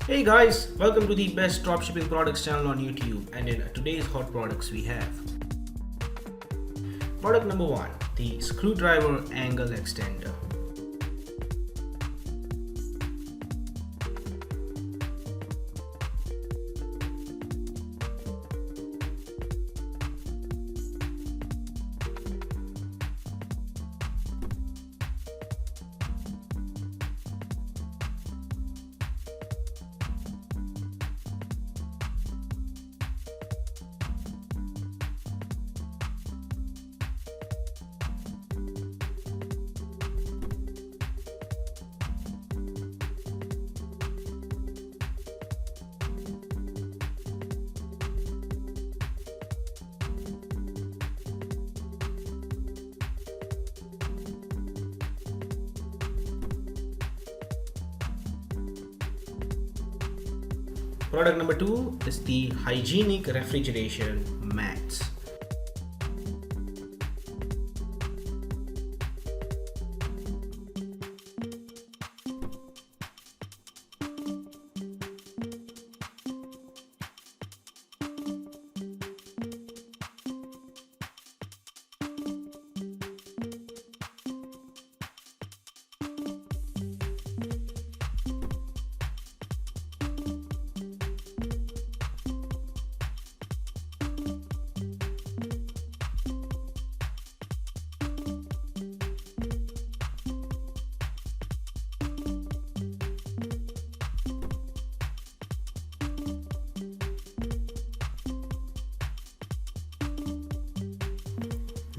Hey guys, welcome to the best dropshipping products channel on YouTube, and in today's hot products we have product number 1, the screwdriver angle extender. Product number 2 is the hygienic refrigeration mats.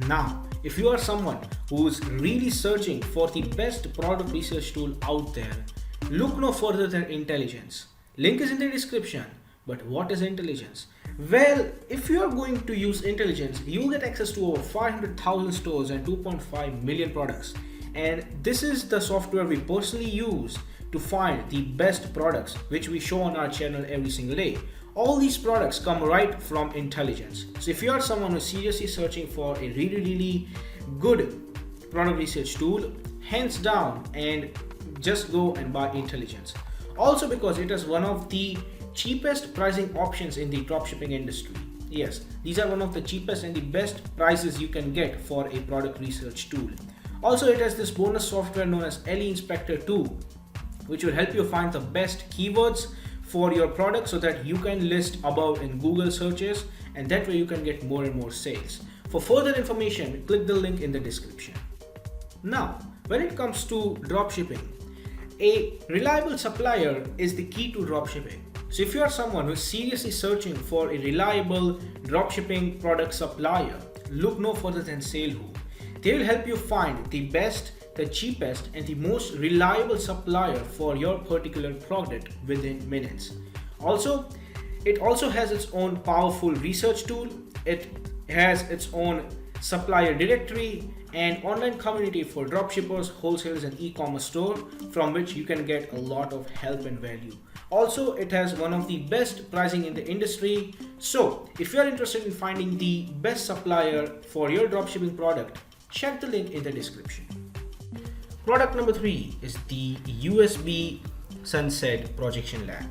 Now, if you are someone who's really searching for the best product research tool out there, look no further than Intelligence. Link is in the description. But what is Intelligence? Well, if you are going to use Intelligence, you get access to over 500,000 stores and 2.5 million products. And this is the software we personally use to find the best products which we show on our channel every single day. All these products come right from Intelligence. So if you are someone who's seriously searching for a really good product research tool, hands down, and just go and buy Intelligence. Also because it is one of the cheapest pricing options in the dropshipping industry. Yes, these are one of the cheapest and the best prices you can get for a product research tool. Also, it has this bonus software known as LE Inspector 2, which will help you find the best keywords for your product so that you can list above in Google searches, and that way you can get more and more sales. For further information, click the link in the description. Now, when it comes to dropshipping, a reliable supplier is the key to dropshipping. So if you are someone who is seriously searching for a reliable dropshipping product supplier, look no further than SaleWho. They will help you find the best, the cheapest, and the most reliable supplier for your particular product within minutes. Also, it also has its own powerful research tool. It has its own supplier directory and online community for dropshippers, wholesalers, and e-commerce store from which you can get a lot of help and value. Also, it has one of the best pricing in the industry. So if you are interested in finding the best supplier for your dropshipping product, check the link in the description. Product number 3 is the USB Sunset Projection Lamp.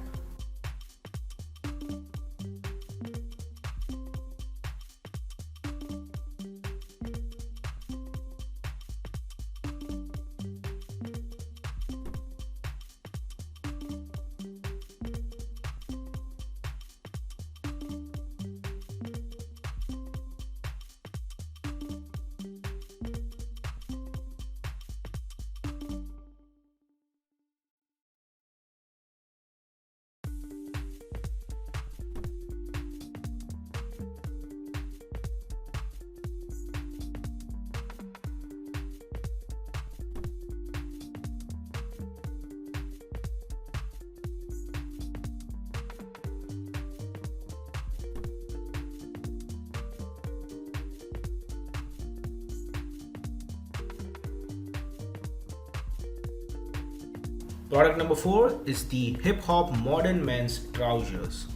Product number 4 is the Hip Hop Modern Men's Trousers.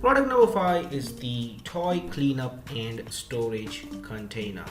Product number 5 is the toy cleanup and storage container.